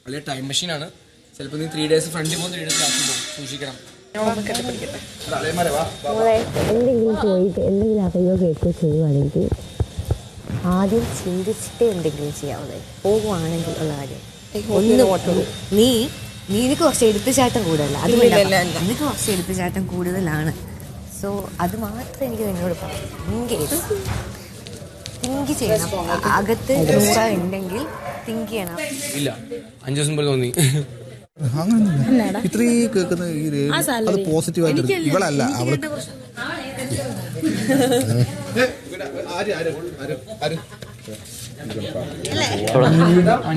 വലിയ ടൈം മെഷീനാണ്. ചിലപ്പോൾ നീ 3 days ഫ്രണ്ടിൽ പോകും, 3 days ബാക്കിൽ പോകും. സൂക്ഷിക്കണം. എന്തെങ്കിലും പോയിട്ട് എന്തെങ്കിലും അറിയോ കേട്ടോ ചെയ്യുവാണെങ്കിൽ ആദ്യം ചിന്തിച്ചിട്ടേ എന്തെങ്കിലും ചെയ്യാവുന്നത്. പോകുവാണെങ്കിൽ ഉള്ള കാര്യം നീ നിനക്ക് കുറച്ച് എടുത്തുചാട്ടം കൂടുതലല്ല, അത് നിനക്ക് കുറച്ച് എടുത്തുചാട്ടം കൂടുതലാണ്. സോ അത് മാത്രം എനിക്ക് നിന്നോട് പറയാം. തിങ്ക് ചെയ്യണം. അകത്ത് 100 ഉണ്ടെങ്കിൽ തിങ്ക് ചെയ്യണം. ഇല്ല 5 ദിവസം പോലെ തോന്നി. ഇത്രയും കേൾക്കുന്ന അത് പോസിറ്റീവായിട്ട് ഇവളല്ല അവൾക്ക്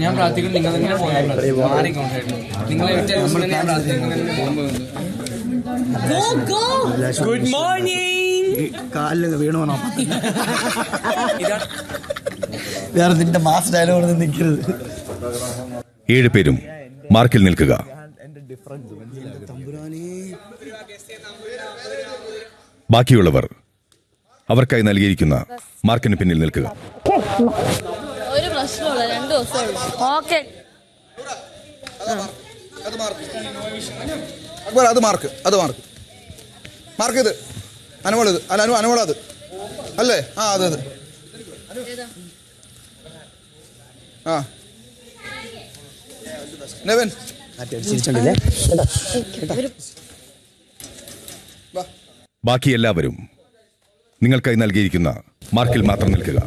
ഞാൻ പ്രാർത്ഥിക്കും. നിങ്ങൾ തന്നെ ഗുഡ് മോർണിംഗ്. കാലിലൊക്കെ വീണു വേറെ നിന്റെ മാസ് ഡയലോഗ് നിൽക്കരുത്. 7 പേരും മാർക്കിൽ നിൽക്കുക. ബാക്കിയുള്ളവർ അവർക്കായി നൽകിയിരിക്കുന്ന മാർക്കിന് പിന്നിൽ നിൽക്കുക. ഒരു പ്രശ്നമുള്ള 2 ദിവസമുള്ളൂ. ഓക്കെ, അത് മാർക്ക് ഇത് അനുമോളത് അല്ല അനുമോളത് അല്ലേ? ആ അതെ ആ നെവൻ ബാക്കി എല്ലാവരും നിങ്ങൾക്കായി നൽകിയിരിക്കുന്ന മാർക്കിൽ മാത്രം നിൽക്കുക.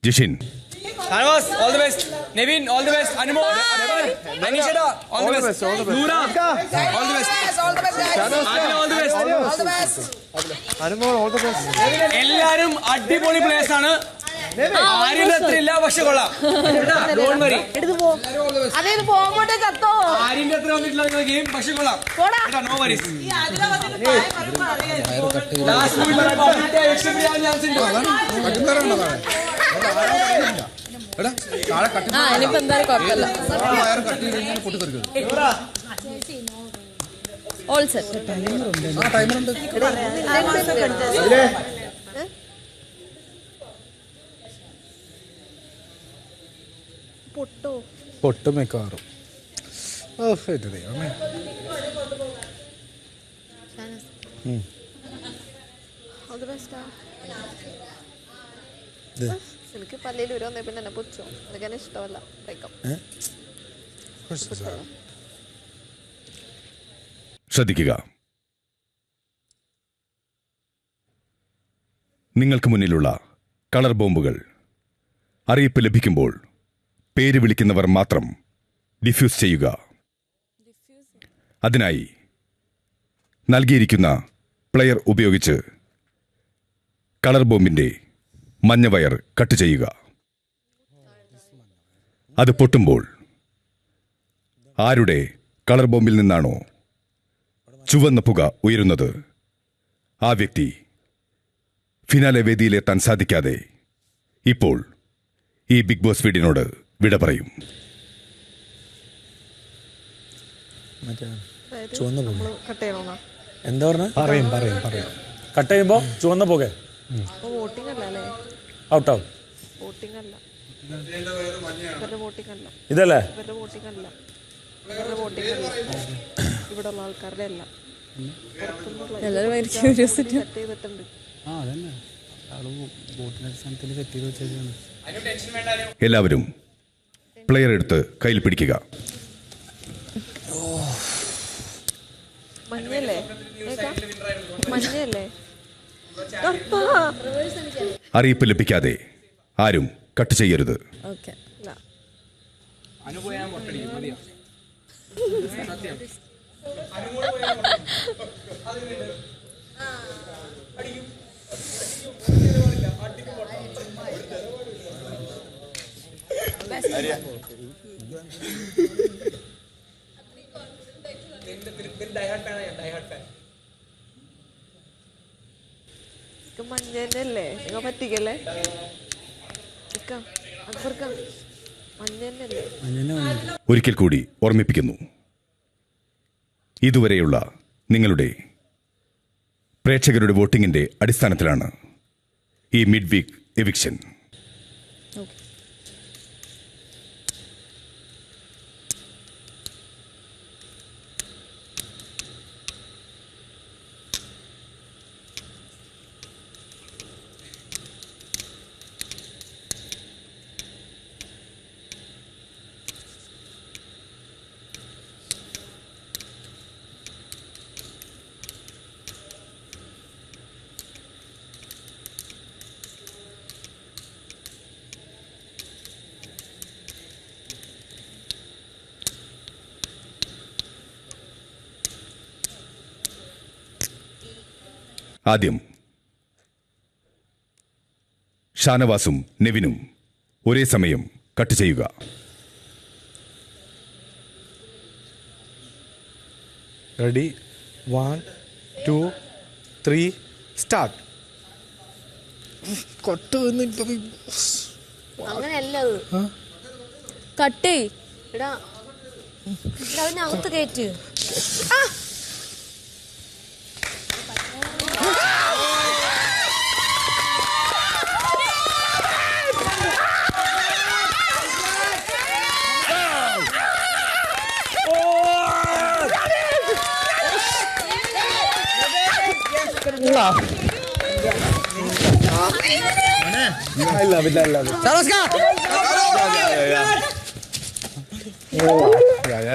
Jishin, all the best. Nevin, all the best. Anmol, Anishada, all the best. Noora, all the best. All the best. Anumol all the best. എല്ലാരും അടിപൊളി പ്ലേയേഴ്സ് ആണ്. ആരും അത്ര ഇല്ല, പക്ഷെ കൊള്ളാം. Don't worry. അതേത് പോകുമ്പോഴേ ചത്തോ? ആരിന്റെ അത്ര വന്നിട്ടില്ല നിങ്ങൾ ഗെയിം, പക്ഷെ കൊള്ളാം. No worries. ലാസ്റ്റ് ചാൻസ് ഉണ്ട്. ഇനിയിപ്പോ എന്തായാലും കുഴപ്പമില്ല. All set. പൊട്ടും മിക്കവാറും. എനിക്ക് പല്ലിൽ വരുവന്നേ പിന്നെ എന്നെ പൊച്ചോ, എനിക്ക് എന്നെ ഇഷ്ടമല്ല. ശ്രദ്ധിക്കുക. നിങ്ങൾക്ക് മുന്നിലുള്ള കളർ ബോംബുകൾ അറിയിപ്പ് ലഭിക്കുമ്പോൾ പേര് വിളിക്കുന്നവർ മാത്രം ഡിഫ്യൂസ് ചെയ്യുക. അതിനായി നൽകിയിരിക്കുന്ന പ്ലെയർ ഉപയോഗിച്ച് കളർ ബോംബിന്റെ മഞ്ഞ വയർ കട്ട് ചെയ്യുക. അത് പൊട്ടുമ്പോൾ ആരുടെ കളർ ബോംബിൽ നിന്നാണോ ചുവന്ന പുക ഉയരുന്നത്, ആ വ്യക്തി ഫിനാലെ വേദിയിലെത്താൻ സാധിക്കാതെ ഇപ്പോൾ ഈ ബിഗ് ബോസ് വീടിനോട് വിട പറയും. എന്താ പറഞ്ഞ പറയും കട്ട് ചെയ്യുമ്പോ ചുവന്ന പോകെ ഔട്ടാവും. ഇതല്ലേ എല്ലാവരും പ്ലെയർ എടുത്ത് കയ്യിൽ പിടിക്കുക. അറിയിപ്പ് ലഭിക്കാതെ ആരും കട്ട് ചെയ്യരുത്. മഞ്ഞല്ലേ നിങ്ങൾ പറ്റിക്കല്ലേ? ഒരിക്കൽ കൂടി ഓർമ്മിപ്പിക്കുന്നു, ഇതുവരെയുള്ള നിങ്ങളുടെ പ്രേക്ഷകരുടെ വോട്ടിങ്ങിന്റെ അടിസ്ഥാനത്തിലാണ് ഈ മിഡ് വീക്ക് എവിക്ഷൻ. ആദ്യം ഷാനവാസും നെവിനും ഒരേ സമയം കട്ട് ചെയ്യുക. Ready 1 2 3 start. അങ്ങനെയല്ല കട്ട് എടാ അതിനകത്ത് കയറ്റ്.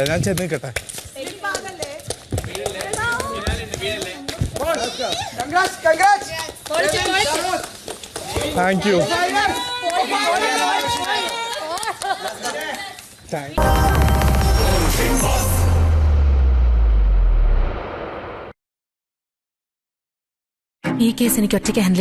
ഞാൻ ചെന്ന് നിൽക്കട്ടെ. Thank you. ഈ കേസ് എനിക്ക് ഒറ്റയ്ക്ക് ഹാൻഡിൽ